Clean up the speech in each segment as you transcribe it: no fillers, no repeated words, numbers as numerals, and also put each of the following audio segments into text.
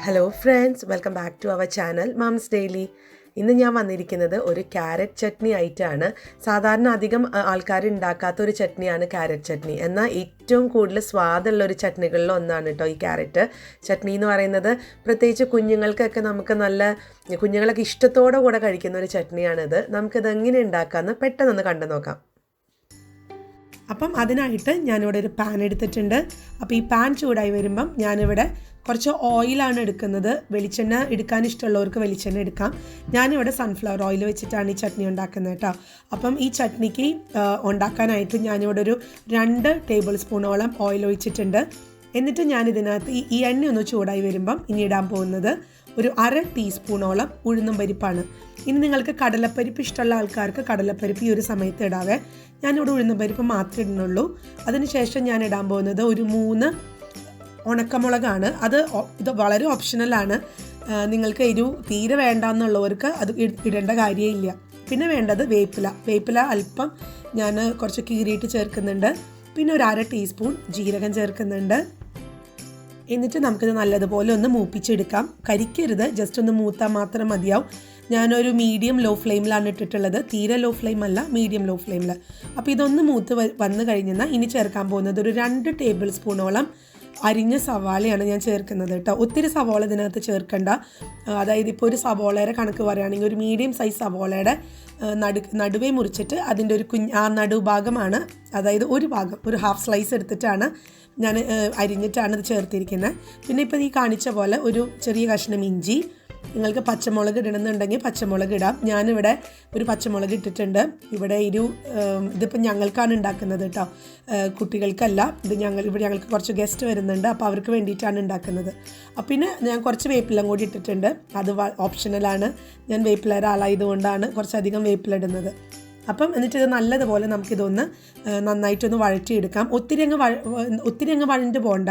Hello friends, welcome back to our channel Moms Daily. ഇന്ന് ഞാൻ വന്നിരിക്കുന്നത് ഒരു ക്യാരറ്റ് ചട്നി ആയിട്ടാണ്. സാധാരണ അധികം ആൾക്കാർ ഉണ്ടാക്കാത്ത ഒരു ചട്നിയാണ് ക്യാരറ്റ് ചട്നി. എന്നാൽ ഏറ്റവും കൂടുതൽ സ്വാദുള്ള ഒരു ചട്നികളിൽ ഒന്നാണ് കേട്ടോ ഈ ക്യാരറ്റ് ചട്നി എന്ന് പറയുന്നത്. പ്രത്യേകിച്ച് കുഞ്ഞുങ്ങൾക്കൊക്കെ കുഞ്ഞുങ്ങളൊക്കെ ഇഷ്ടത്തോടെ കൂടെ കഴിക്കുന്ന ഒരു ചട്നിയാണിത്. നമുക്കിത് എങ്ങനെ ഉണ്ടാക്കാമെന്ന് പെട്ടെന്നൊന്ന് കണ്ടു നോക്കാം. അപ്പം അതിനായിട്ട് ഞാനിവിടെ ഒരു പാൻ എടുത്തിട്ടുണ്ട്. അപ്പോൾ ഈ പാൻ ചൂടായി വരുമ്പം ഞാനിവിടെ കുറച്ച് ഓയിലാണ് എടുക്കുന്നത്. വെളിച്ചെണ്ണ എടുക്കാൻ ഇഷ്ടമുള്ളവർക്ക് വെളിച്ചെണ്ണ എടുക്കാം. ഞാനിവിടെ സൺഫ്ലവർ ഓയിൽ വെച്ചിട്ടാണ് ഈ ചട്നി ഉണ്ടാക്കുന്നത് കേട്ടോ. അപ്പം ഈ ചട്നിക്ക് ഉണ്ടാക്കാനായിട്ട് ഞാനിവിടെ ഒരു 2 ടേബിൾ സ്പൂണോളം ഓയിൽ ഒഴിച്ചിട്ടുണ്ട്. എന്നിട്ട് ഞാനിതിനകത്ത് ഈ എണ്ണ ഒന്ന് ചൂടായി വരുമ്പം ഇനി ഇടാൻ പോകുന്നത് ഒരു 1/2 ടീസ്പൂണോളം ഉഴുന്നും പരിപ്പാണ്. ഇനി നിങ്ങൾക്ക് കടലപ്പരിപ്പ് ഇഷ്ടമുള്ള ആൾക്കാർക്ക് കടലപ്പരിപ്പ് ഈ ഒരു സമയത്ത് ഇടാവേ. ഞാനിവിടെ ഉഴുന്നും പരിപ്പ് മാത്രമേ ഇടുന്നുള്ളൂ. അതിനുശേഷം ഞാൻ ഇടാൻ പോകുന്നത് ഒരു 3 ഉണക്കമുളകാണ്. ഇത് വളരെ ഓപ്ഷണലാണ്. നിങ്ങൾക്ക് എരിവ് തീരെ വേണ്ടെന്നുള്ളവർക്ക് അത് ഇടേണ്ട കാര്യമില്ല. പിന്നെ വേണ്ടത് വേപ്പില അല്പം ഞാൻ കുറച്ച് കീറിയിട്ട് ചേർക്കുന്നുണ്ട്. പിന്നെ ഒരു 1/2 ടീസ്പൂൺ ജീരകം ചേർക്കുന്നുണ്ട്. എന്നിട്ട് നമുക്കിത് നല്ലതുപോലെ ഒന്ന് മൂപ്പിച്ചെടുക്കാം. കരിക്കരുത്, ജസ്റ്റ് ഒന്ന് മൂത്താൽ മാത്രം മതിയാവും. ഞാനൊരു മീഡിയം ലോ ഫ്ലെയിമിലാണ് ഇട്ടിട്ടുള്ളത്. തീരെ ലോ ഫ്ലെയിം അല്ല, മീഡിയം ലോ ഫ്ലെയിമിൽ. അപ്പോൾ ഇതൊന്ന് മൂത്ത് വന്ന് കഴിഞ്ഞാൽ ഇനി ചേർക്കാൻ പോകുന്നത് ഒരു 2 ടേബിൾ സ്പൂണോളം അരിഞ്ഞ സവാളയാണ് ഞാൻ ചേർക്കുന്നത് കേട്ടോ. ഒത്തിരി സവാള ഇതിനകത്ത് ചേർക്കണ്ട. അതായത് ഇപ്പോൾ ഒരു സവാളയുടെ കണക്ക് പറയുകയാണെങ്കിൽ ഒരു മീഡിയം സൈസ് സവാളയുടെ നടുവേ മുറിച്ചിട്ട് അതിൻ്റെ ഒരു നടുഭാഗമാണ്, അതായത് ഒരു ഹാഫ് സ്ലൈസ് എടുത്തിട്ടാണ് ഞാൻ അരിഞ്ഞിട്ടാണ് ഇത് ചേർത്തിരിക്കുന്നത്. പിന്നെ ഇപ്പോൾ ഈ കാണിച്ച പോലെ ഒരു ചെറിയ കഷ്ണം ഇഞ്ചി. നിങ്ങൾക്ക് പച്ചമുളക് ഇടണമെന്നുണ്ടെങ്കിൽ പച്ചമുളക് ഇടാം. ഞാനിവിടെ ഒരു പച്ചമുളക് ഇട്ടിട്ടുണ്ട്. ഇതിപ്പോൾ ഞങ്ങൾക്കാണ് ഉണ്ടാക്കുന്നത് കേട്ടോ, കുട്ടികൾക്കല്ല. ഞങ്ങൾക്ക് കുറച്ച് ഗസ്റ്റ് വരുന്നുണ്ട്, അപ്പോൾ അവർക്ക് വേണ്ടിയിട്ടാണ് ഉണ്ടാക്കുന്നത്. പിന്നെ ഞാൻ കുറച്ച് വേപ്പില കൂടി ഇട്ടിട്ടുണ്ട്. അത് ഓപ്ഷണലാണ്. ഞാൻ വേപ്പില ആളായതുകൊണ്ടാണ് കുറച്ചധികം വേപ്പില ഇടുന്നത്. എന്നിട്ട് ഇത് നല്ലതുപോലെ നമുക്കിതൊന്ന് നന്നായിട്ടൊന്ന് വഴറ്റിയെടുക്കാം. ഒത്തിരി അങ്ങ് വഴണ്ട് പോകണ്ട,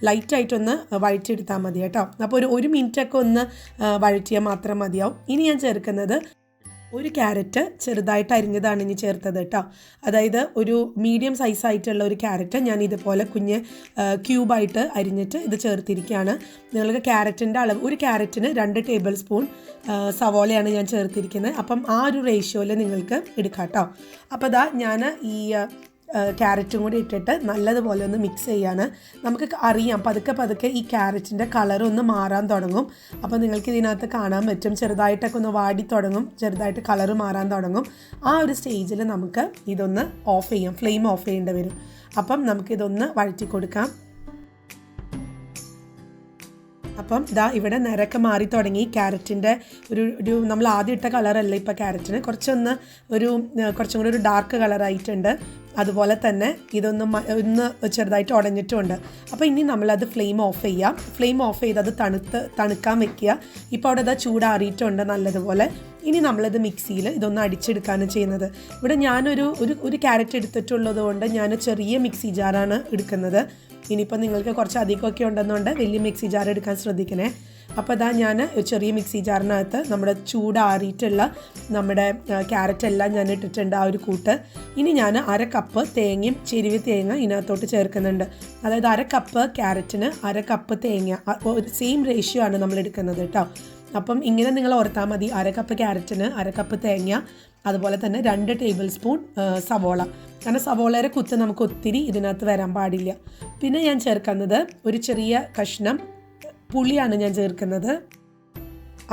ലൈറ്റായിട്ടൊന്ന് വഴറ്റിയെടുത്താൽ മതി കേട്ടോ. അപ്പോൾ ഒരു മിനിറ്റൊക്കെ ഒന്ന് വഴറ്റിയാൽ മാത്രം മതിയാവും. ഇനി ഞാൻ ചേർക്കുന്നത് ഒരു ക്യാരറ്റ് ചെറുതായിട്ട് അരിഞ്ഞതാണ് ഇനി ചേർത്തത് കേട്ടോ. അതായത് ഒരു മീഡിയം സൈസായിട്ടുള്ള ഒരു ക്യാരറ്റ് ഞാൻ ഇതുപോലെ ക്യൂബായിട്ട് അരിഞ്ഞിട്ട് ഇത് ചേർത്തിരിക്കുകയാണ്. നിങ്ങൾക്ക് ക്യാരറ്റിൻ്റെ അളവ്, ഒരു ക്യാരറ്റിന് 2 ടേബിൾ സ്പൂൺ സവോളയാണ് ഞാൻ ചേർത്തിരിക്കുന്നത്. അപ്പം ആ ഒരു റേഷ്യോയിൽ നിങ്ങൾക്ക് എടുക്കാം കേട്ടോ. അപ്പോൾ ഞാൻ ഈ ക്യാരറ്റും കൂടി ഇട്ടിട്ട് നല്ലതുപോലെ ഒന്ന് മിക്സ് ചെയ്യാണ്. നമുക്ക് അറിയാം പതുക്കെ ഈ ക്യാരറ്റിൻ്റെ കളറൊന്ന് മാറാൻ തുടങ്ങും. അപ്പോൾ നിങ്ങൾക്ക് ഇതിനകത്ത് കാണാൻ പറ്റും, ചെറുതായിട്ടൊക്കെ ഒന്ന് വാടി തുടങ്ങും, ചെറുതായിട്ട് കളറ് മാറാൻ തുടങ്ങും. ആ ഒരു സ്റ്റേജിൽ നമുക്ക് ഇതൊന്ന് ഓഫ് ചെയ്യാം, ഫ്ലെയിം ഓഫ് ചെയ്യേണ്ടി വരും. അപ്പം നമുക്കിതൊന്ന് വഴറ്റി കൊടുക്കാം. ഇവിടെ നിരക്ക് മാറി തുടങ്ങി. ക്യാരറ്റിൻ്റെ ഒരു നമ്മൾ ആദ്യം ഇട്ട കളറല്ല ഇപ്പോൾ ക്യാരറ്റിന്, കുറച്ചും കൂടി ഒരു ഡാർക്ക് കളറായിട്ടുണ്ട്. അതുപോലെ തന്നെ ഒന്ന് ചെറുതായിട്ട് ഉടഞ്ഞിട്ടുമുണ്ട്. അപ്പോൾ ഇനി നമ്മളത് ഫ്ലെയിം ഓഫ് ചെയ്യാം. ഫ്ലെയിം ഓഫ് ചെയ്ത് അത് തണുക്കാൻ വെക്കുക. ഇപ്പോൾ അവിടെ ചൂടാറിയിട്ടുണ്ട് നല്ലതുപോലെ. ഇനി നമ്മളത് മിക്സിയിൽ ഇതൊന്ന് അടിച്ചെടുക്കുകയാണ് ചെയ്യുന്നത്. ഇവിടെ ഞാനൊരു ക്യാരറ്റ് എടുത്തിട്ടുള്ളത് കൊണ്ട് ഞാൻ ചെറിയ മിക്സി ജാറാണ് എടുക്കുന്നത്. ഇനിയിപ്പോൾ നിങ്ങൾക്ക് കുറച്ച് അധികമൊക്കെ ഉണ്ടെന്നുണ്ട് വലിയ മിക്സി ജാർ എടുക്കാൻ ശ്രദ്ധിക്കണേ. അപ്പോൾ ഞാൻ ചെറിയ മിക്സി ജാറിനകത്ത് നമ്മുടെ ചൂടാറിയിട്ടുള്ള നമ്മുടെ ക്യാരറ്റ് എല്ലാം ഞാൻ ഇട്ടിട്ടുണ്ട്, ആ ഒരു കൂട്ട്. ഇനി ഞാൻ 1/2 കപ്പ് തേങ്ങയും ചെരുവി തേങ്ങ ഇതിനകത്തോട്ട് ചേർക്കുന്നുണ്ട്. അതായത് 1/2 കപ്പ് ക്യാരറ്റിന് 1/2 കപ്പ് തേങ്ങ, സെയിം റേഷ്യോ ആണ് നമ്മൾ എടുക്കുന്നത് കേട്ടോ. അപ്പം ഇങ്ങനെ നിങ്ങൾ ഓർത്താൽ മതി. 1/2 കപ്പ് ക്യാരറ്റിന് 1/2 കപ്പ് തേങ്ങ, അതുപോലെ തന്നെ 2 ടേബിൾ സ്പൂൺ സവോള. കാരണം സവോളയുടെ കുത്ത് നമുക്ക് ഒത്തിരി ഇതിനകത്ത് വരാൻ പാടില്ല. പിന്നെ ഞാൻ ചേർക്കുന്നത് ഒരു ചെറിയ കഷ്ണം പുളിയാണ് ഞാൻ ചേർക്കുന്നത്.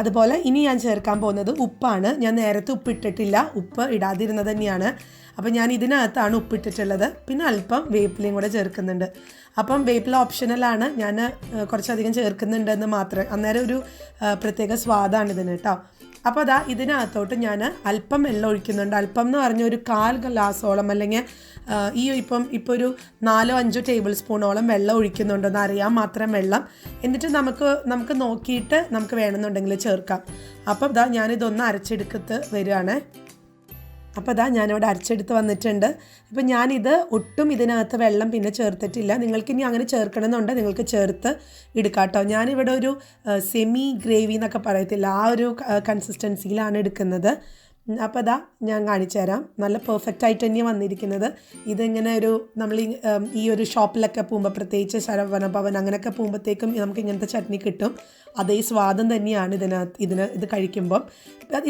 അതുപോലെ ഇനി ഞാൻ ചേർക്കാൻ പോകുന്നത് ഉപ്പാണ്. ഞാൻ നേരത്തെ ഉപ്പിട്ടിട്ടില്ല, ഉപ്പ് ഇടാതിരുന്നത് തന്നെയാണ്. അപ്പം ഞാൻ ഇതിനകത്താണ് ഉപ്പിട്ടിട്ടുള്ളത്. പിന്നെ അല്പം വേപ്പിലയും കൂടെ ചേർക്കുന്നുണ്ട്. അപ്പം വേപ്പില ഓപ്ഷണലാണ്, ഞാൻ കുറച്ചധികം ചേർക്കുന്നുണ്ടെന്ന് മാത്രം. അന്നേരം ഒരു പ്രത്യേക സ്വാദാണ് ഇതിന് കേട്ടോ. അപ്പോൾ ഇതിനകത്തോട്ട് ഞാൻ അല്പം വെള്ളം ഒഴിക്കുന്നുണ്ട്. അല്പം എന്ന് പറഞ്ഞാൽ ഒരു 1/4 ഗ്ലാസോളം, അല്ലെങ്കിൽ ഇപ്പോൾ ഒരു 4-5 ടേബിൾ സ്പൂണോളം വെള്ളം ഒഴിക്കുന്നുണ്ടെന്ന് അറിയാൻ മാത്രം വെള്ളം. എന്നിട്ട് നമുക്ക് നോക്കിയിട്ട് നമുക്ക് വേണമെന്നുണ്ടെങ്കിൽ ചേർക്കാം. അപ്പം ഞാനിതൊന്ന് അരച്ചെടുക്കത്ത് വരികയാണ്. അപ്പോൾ ഞാനിവിടെ അരച്ചെടുത്ത് വന്നിട്ടുണ്ട്. ഇപ്പം ഞാനിത് ഒട്ടും ഇതിനകത്ത് വെള്ളം പിന്നെ ചേർത്തിട്ടില്ല. നിങ്ങൾക്കിനി അങ്ങനെ ചേർക്കണമെന്നുണ്ട് നിങ്ങൾക്ക് ചേർത്ത് എടുക്കാം കേട്ടോ. ഞാനിവിടെ ഒരു സെമി ഗ്രേവി എന്നൊക്കെ പറയത്തില്ല, ആ ഒരു കൺസിസ്റ്റൻസിയിലാണ് എടുക്കുന്നത്. അപ്പോൾ അതാ ഞാൻ കാണിച്ചു തരാം. നല്ല പെർഫെക്റ്റ് ആയിട്ട് തന്നെയാണ് വന്നിരിക്കുന്നത്. ഇതിങ്ങനെ നമ്മൾ ഈ ഒരു ഷോപ്പിലൊക്കെ പോകുമ്പോൾ, പ്രത്യേകിച്ച് ശരവണ ഭവൻ അങ്ങനെയൊക്കെ പോകുമ്പോഴത്തേക്കും നമുക്ക് ഇങ്ങനത്തെ ചട്നി കിട്ടും. അതേ സ്വാദം തന്നെയാണ് ഇത് കഴിക്കുമ്പം.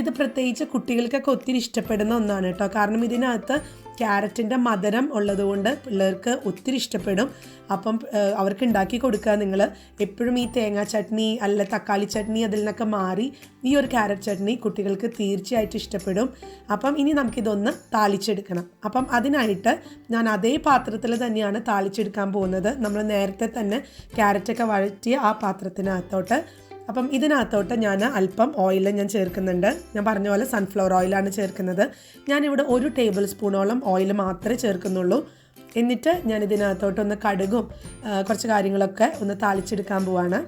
ഇത് പ്രത്യേകിച്ച് കുട്ടികൾക്കൊക്കെ ഒത്തിരി ഇഷ്ടപ്പെടുന്ന ഒന്നാണ് കേട്ടോ. കാരണം ഇതിനകത്ത് ക്യാരറ്റിൻ്റെ മധുരം ഉള്ളതുകൊണ്ട് പിള്ളേർക്ക് ഒത്തിരി ഇഷ്ടപ്പെടും. അപ്പം അവർക്ക് ഉണ്ടാക്കി കൊടുക്കുക. നിങ്ങൾ എപ്പോഴും ഈ തേങ്ങാ ചട്നി അല്ല തക്കാളി ചട്നി അതിൽ നിന്നൊക്കെ മാറി ഈ ഒരു ക്യാരറ്റ് ചട്നി കുട്ടികൾക്ക് തീർച്ചയായിട്ടും ഇഷ്ടപ്പെടും. അപ്പം ഇനി നമുക്കിതൊന്ന് താളിച്ചെടുക്കണം. അപ്പം അതിനായിട്ട് ഞാൻ അതേ പാത്രത്തിൽ തന്നെയാണ് താളിച്ചെടുക്കാൻ പോകുന്നത്. നമ്മൾ നേരത്തെ തന്നെ ക്യാരറ്റൊക്കെ വഴറ്റിയ ആ പാത്രത്തിനകത്തോട്ട്. അപ്പം ഇതിനകത്തോട്ട് ഞാൻ അല്പം ഓയിൽ ഞാൻ ചേർക്കുന്നുണ്ട്. ഞാൻ പറഞ്ഞ പോലെ സൺഫ്ലവർ ഓയിലാണ് ചേർക്കുന്നത്. ഞാനിവിടെ 1 ടേബിൾ സ്പൂണോളം ഓയിൽ മാത്രമേ ചേർക്കുന്നുള്ളൂ. എന്നിട്ട് ഞാൻ ഇതിനകത്തോട്ടൊന്ന് കടുകും കുറച്ച് കാര്യങ്ങളൊക്കെ ഒന്ന് താളിച്ചെടുക്കാൻ പോവാണ്.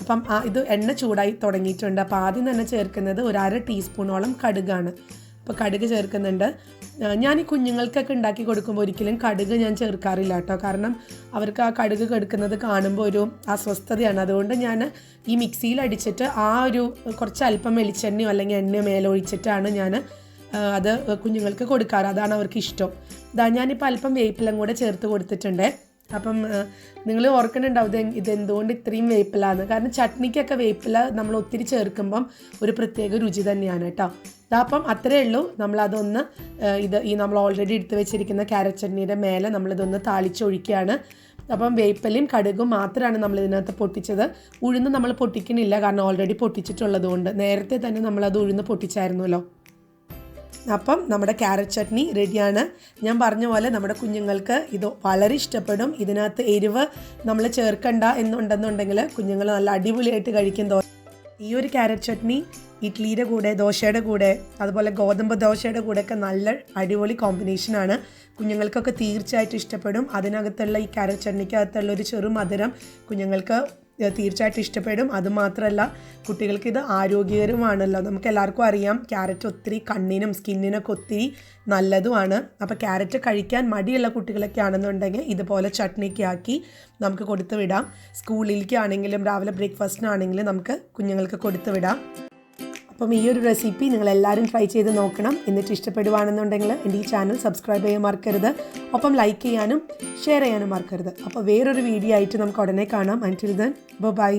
അപ്പം ഇത് എണ്ണ ചൂടായി തുടങ്ങിയിട്ടുണ്ട്. അപ്പോൾ ആദ്യം തന്നെ ചേർക്കുന്നത് 1/2 ടീസ്പൂണോളം കടുകാണ്. അപ്പോൾ കടുക് ചേർക്കുന്നുണ്ട്. ഞാൻ ഈ കുഞ്ഞുങ്ങൾക്കൊക്കെ ഉണ്ടാക്കി കൊടുക്കുമ്പോൾ ഒരിക്കലും കടുക് ഞാൻ ചേർക്കാറില്ല കേട്ടോ. കാരണം അവർക്ക് ആ കടുക് കെടുക്കുന്നത് കാണുമ്പോൾ ഒരു അസ്വസ്ഥതയാണ്. അതുകൊണ്ട് ഞാൻ ഈ മിക്സിയിൽ അടിച്ചിട്ട് കുറച്ച് അല്പം വെളിച്ചെണ്ണയോ അല്ലെങ്കിൽ എണ്ണയോ മേലെ ഒഴിച്ചിട്ടാണ് ഞാൻ അത് കുഞ്ഞുങ്ങൾക്ക് കൊടുക്കാറ്. അതാണ് അവർക്ക് ഇഷ്ടം. ഞാനിപ്പോൾ അല്പം വേപ്പിലും കൂടെ ചേർത്ത് കൊടുത്തിട്ടുണ്ട്. അപ്പം നിങ്ങൾ ഓർക്കുന്നുണ്ടാവും ഇതെന്തുകൊണ്ട് ഇത്രയും വേപ്പിലാന്ന്. കാരണം ചട്നിക്കൊക്കെ വേപ്പില നമ്മൾ ഒത്തിരി ചേർക്കുമ്പം ഒരു പ്രത്യേക രുചി തന്നെയാണ് കേട്ടോ. അപ്പം അത്രയേ ഉള്ളൂ. നമ്മളതൊന്ന് നമ്മൾ ഓൾറെഡി എടുത്ത് വെച്ചിരിക്കുന്ന ക്യാരറ്റ് ചട്നിയുടെ മേലെ നമ്മളിതൊന്ന് താളിച്ചൊഴിക്കുകയാണ്. അപ്പം വേപ്പിലയും കടുകും മാത്രമാണ് നമ്മൾ ഇതിനകത്ത് പൊട്ടിച്ചത്. ഉഴുന്ന് നമ്മൾ പൊട്ടിക്കണില്ല, കാരണം ഓൾറെഡി പൊട്ടിച്ചിട്ടുള്ളത് കൊണ്ട്. നേരത്തെ തന്നെ നമ്മളത് ഉഴുന്ന് പൊട്ടിച്ചായിരുന്നല്ലോ. അപ്പം നമ്മുടെ ക്യാരറ്റ് ചട്നി റെഡിയാണ്. ഞാൻ പറഞ്ഞ പോലെ നമ്മുടെ കുഞ്ഞുങ്ങൾക്ക് ഇത് വളരെ ഇഷ്ടപ്പെടും. ഇതിനകത്ത് എരിവ് നമ്മൾ ചേർക്കണ്ട എന്നുണ്ടെന്നുണ്ടെങ്കിൽ കുഞ്ഞുങ്ങൾ നല്ല അടിപൊളിയായിട്ട് കഴിക്കും. ഈ ഒരു ക്യാരറ്റ് ചട്നി ഇഡ്ലിയുടെ കൂടെ, ദോശയുടെ കൂടെ, അതുപോലെ ഗോതമ്പ് ദോശയുടെ കൂടെയൊക്കെ നല്ല അടിപൊളി കോമ്പിനേഷനാണ്. കുഞ്ഞുങ്ങൾക്കൊക്കെ തീർച്ചയായിട്ടും ഇഷ്ടപ്പെടും. അതിനകത്തുള്ള ഈ ക്യാരറ്റ് ചട്നിക്കകത്തുള്ള ഒരു ചെറു മധുരം കുഞ്ഞുങ്ങൾക്ക് തീർച്ചയായിട്ടും ഇഷ്ടപ്പെടും. അതുമാത്രമല്ല കുട്ടികൾക്ക് ഇത് ആരോഗ്യകരമാണല്ലോ. നമുക്ക് എല്ലാവർക്കും അറിയാം ക്യാരറ്റ് ഒത്തിരി കണ്ണിനും സ്കിന്നിനൊക്കെ ഒത്തിരി നല്ലതുമാണ്. അപ്പോൾ ക്യാരറ്റ് കഴിക്കാൻ മടിയുള്ള കുട്ടികളൊക്കെ ആണെന്നുണ്ടെങ്കിൽ ഇതുപോലെ ചട്നിക്ക് ആക്കി നമുക്ക് കൊടുത്തു വിടാം. സ്കൂളിലേക്കാണെങ്കിലും രാവിലെ ബ്രേക്ക്ഫാസ്റ്റിനാണെങ്കിലും നമുക്ക് കുഞ്ഞുങ്ങൾക്ക് കൊടുത്തു വിടാം. അപ്പം ഈ ഒരു റെസിപ്പി നിങ്ങളെല്ലാവരും ട്രൈ ചെയ്ത് നോക്കണം. എന്നിട്ട് ഇഷ്ടപ്പെടുവാണെന്നുണ്ടെങ്കിൽ എൻ്റെ ഈ ചാനൽ സബ്സ്ക്രൈബ് ചെയ്യാൻ മറക്കരുത്. ഒപ്പം ലൈക്ക് ചെയ്യാനും ഷെയർ ചെയ്യാനും മറക്കരുത്. അപ്പോൾ വേറൊരു വീഡിയോ ആയിട്ട് നമുക്ക് ഉടനെ കാണാം. അൻറ്റിൽ ദെൻ ബൈ.